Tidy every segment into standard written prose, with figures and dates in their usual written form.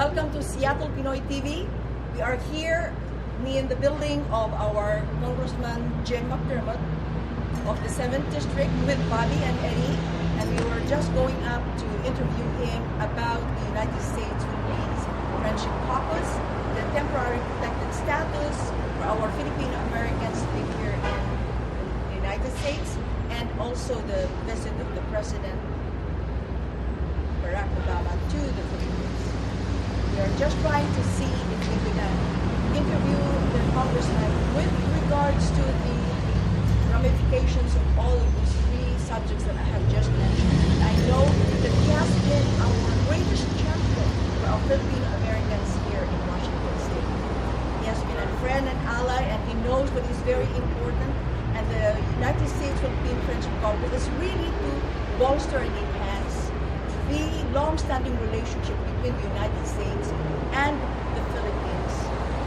Welcome to Seattle Pinoy TV. We are here in the building of our Congressman Jim McDermott of the 7th District with Bobby and Eddie, and we were just going up to interview him about the United States-Philippines Friendship Caucus, the temporary protected status for our Filipino Americans live here in the United States, and also the visit of the President Barack Obama to the Philippines. We are just trying to see if we can interview the Congressman with regards to the ramifications of all of these three subjects that I have just mentioned. I know that he has been our greatest champion for our Filipino Americans here in Washington State. He has been a friend and ally, and he knows what is very important. And the United States-Philippines Friendship Caucus is really to bolster and enhance the long-standing relationship between the United States and the Philippines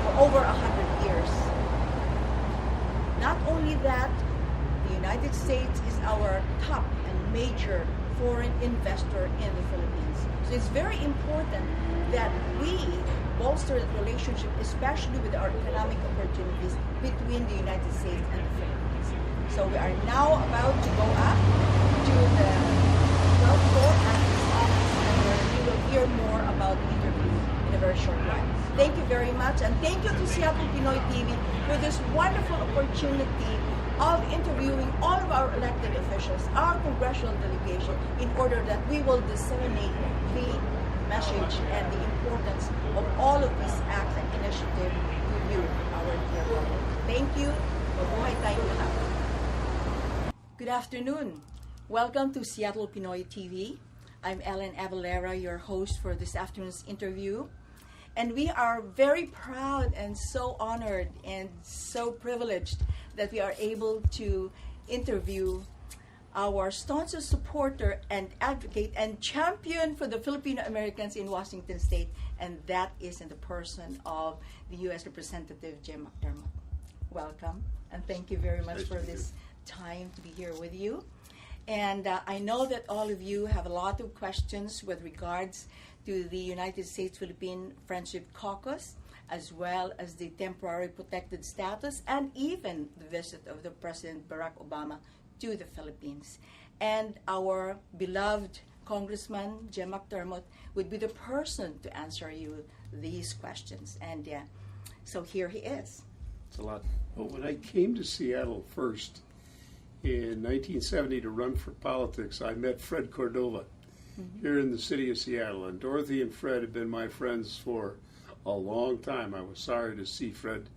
for over 100 years. Not only that, the United States is our top and major foreign investor in the Philippines. So it's very important that we bolster that relationship, especially with our economic opportunities between the United States and the Philippines. So we are now about to go up to the 12th floor at his office, and we will hear more about the interview in a very short while. Thank you very much, and thank you to Seattle Pinoy TV for this wonderful opportunity of interviewing all of our elected officials, our congressional delegation, in order that we will disseminate the message and the importance of all of these acts and initiatives to you, our dear public. Thank you. Mabuhay tayong lahat. Good afternoon. Welcome to Seattle Pinoy TV. I'm Ellen Avalera, your host for this afternoon's interview. And we are very proud and so honored and so privileged that we are able to interview our staunch supporter and advocate and champion for the Filipino Americans in Washington State, and that is in the person of the U.S. Representative Jim McDermott. Welcome, and thank you very much for this time to be here with you. And I know that all of you have a lot of questions with regards to the United States-Philippines Friendship Caucus, as well as the temporary protected status, and even the visit of the President Barack Obama to the Philippines. And our beloved Congressman Jim McDermott would be the person to answer you these questions. And so here he is. It's a lot. Well, when I came to Seattle first in 1970 to run for politics, I met Fred Cordova here in the city of Seattle. And Dorothy and Fred have been my friends for a long time. I was sorry to see Fred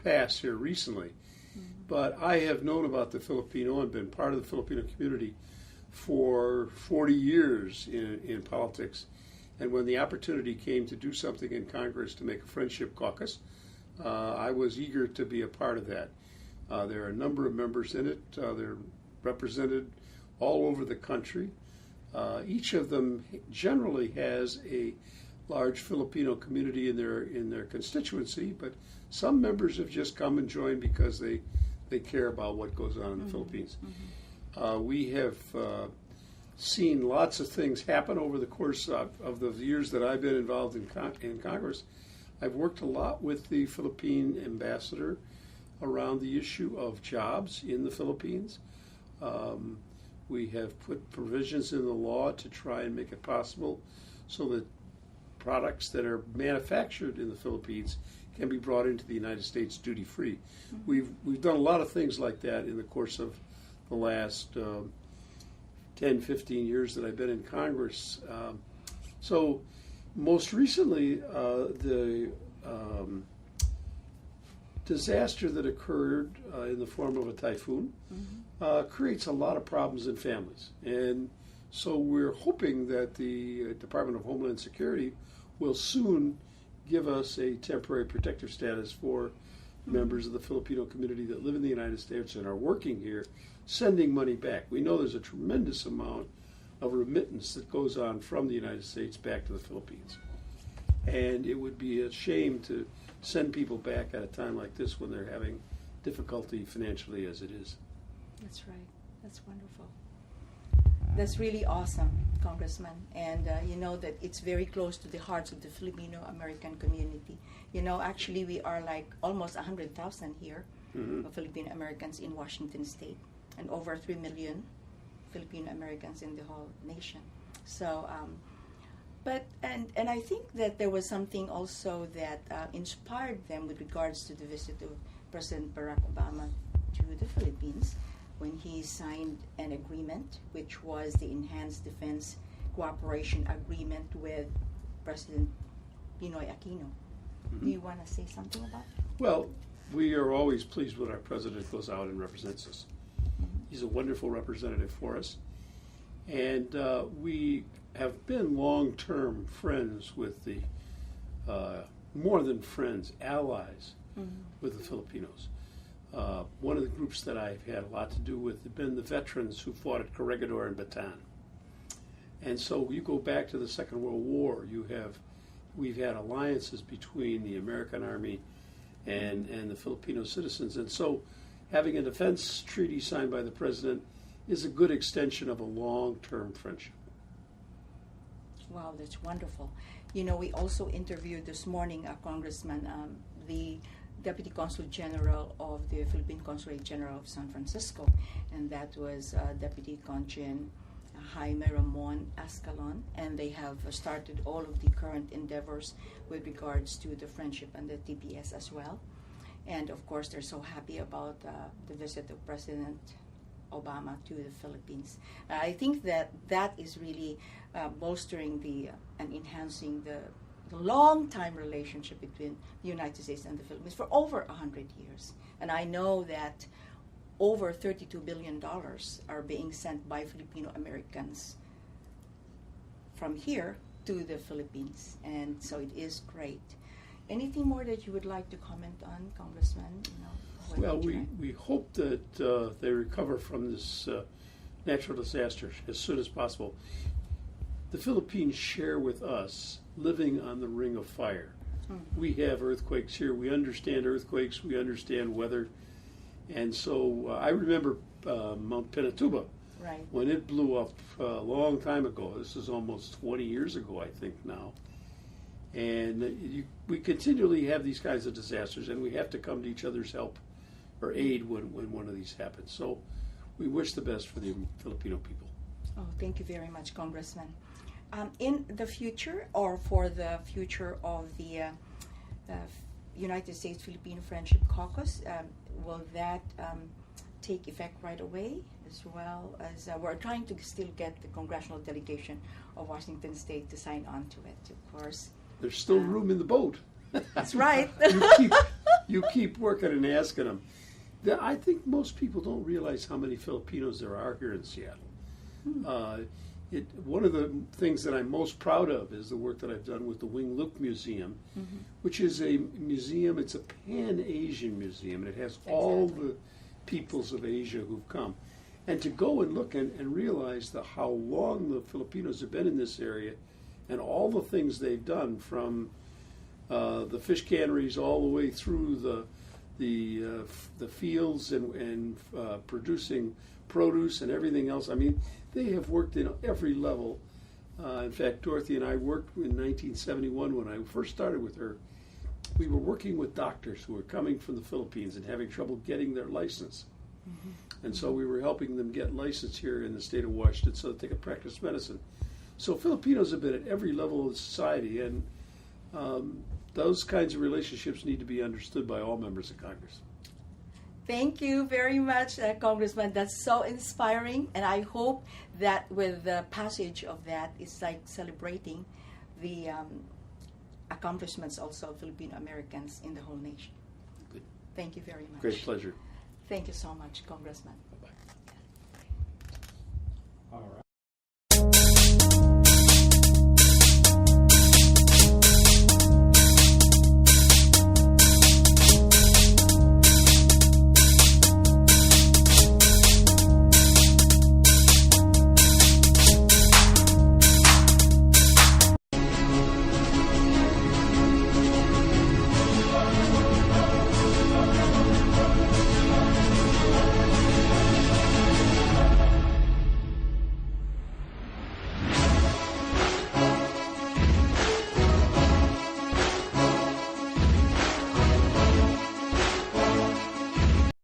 pass here recently. But I have known about the Filipino and been part of the Filipino community for 40 years in politics. And when the opportunity came to do something in Congress to make a friendship caucus, I was eager to be a part of that. There are a number of members in it. They're represented all over the country. Each of them generally has a large Filipino community in their constituency, but some members have just come and joined because they care about what goes on in the Philippines. We have seen lots of things happen over the course of the years that I've been involved in Congress. I've worked a lot with the Philippine ambassador around the issue of jobs in the Philippines. We have put provisions in the law to try and make it possible so that products that are manufactured in the Philippines can be brought into the United States duty-free. We've done a lot of things like that in the course of the last 10, 15 years that I've been in Congress. So most recently, the disaster that occurred in the form of a typhoon creates a lot of problems in families. And so we're hoping that the Department of Homeland Security will soon give us a temporary protective status for members of the Filipino community that live in the United States and are working here, sending money back. We know there's a tremendous amount of remittance that goes on from the United States back to the Philippines. And it would be a shame to send people back at a time like this when they're having difficulty financially as it is. That's right. That's wonderful. That's really awesome. Congressman, and you know that it's very close to the hearts of the Filipino-American community. You know, actually, we are like almost 100,000 here, of Filipino Americans in Washington State, and over 3 million Filipino Americans in the whole nation. So, and I think that there was something also that inspired them with regards to the visit of President Barack Obama to the Philippines, when he signed an agreement, which was the Enhanced Defense Cooperation Agreement with President Pinoy Aquino. Do you want to say something about it? Well, we are always pleased when our president goes out and represents us. He's a wonderful representative for us. And we have been long-term friends with the, more than friends, allies with the Filipinos. One of the groups that I've had a lot to do with have been the veterans who fought at Corregidor and Bataan. And so you go back to the Second World War, we've had alliances between the American Army and the Filipino citizens. And so having a defense treaty signed by the president is a good extension of a long-term friendship. Wow, that's wonderful. You know, we also interviewed this morning a congressman, the Deputy Consul General of the Philippine Consulate General of San Francisco, and that was Deputy Congen Jaime Ramon Ascalon, and they have started all of the current endeavors with regards to the friendship and the TPS as well. And of course, they're so happy about the visit of President Obama to the Philippines. I think that is really bolstering and enhancing the long-time relationship between the United States and the Philippines for over 100 years. And I know that over $32 billion are being sent by Filipino Americans from here to the Philippines. And so it is great. Anything more that you would like to comment on, Congressman? Well, we hope that they recover from this natural disaster as soon as possible. The Philippines share with us living on the ring of fire. We have earthquakes here. We understand earthquakes. We understand weather. And so I remember Mount Pinatubo, right, when it blew up a long time ago. This is almost 20 years ago, I think, now. And we continually have these kinds of disasters, and we have to come to each other's help or aid when one of these happens. So we wish the best for the Filipino people. Oh, thank you very much, Congressman. In the future, or for the future of the United States Philippine Friendship Caucus, will that take effect right away, as well as we're trying to still get the congressional delegation of Washington State to sign on to it, of course. There's still room in the boat. That's right. you keep working and asking them. I think most people don't realize how many Filipinos there are here in Seattle. One of the things that I'm most proud of is the work that I've done with the Wing Luke Museum, which is a museum. It's a Pan-Asian museum, and it has all the peoples of Asia who've come. And to go and look and realize how long the Filipinos have been in this area and all the things they've done, from the fish canneries all the way through the fields and producing produce and everything else. I mean, they have worked in every level. In fact, Dorothy and I worked in 1971 when I first started with her. We were working with doctors who were coming from the Philippines and having trouble getting their license. And so we were helping them get licensed here in the state of Washington so that they could practice medicine. So Filipinos have been at every level of society, and those kinds of relationships need to be understood by all members of Congress. Thank you very much, Congressman. That's so inspiring, and I hope that with the passage of that, it's like celebrating the accomplishments also of Filipino Americans in the whole nation. Good. Thank you very much. Great pleasure. Thank you so much, Congressman. Bye-bye. All right.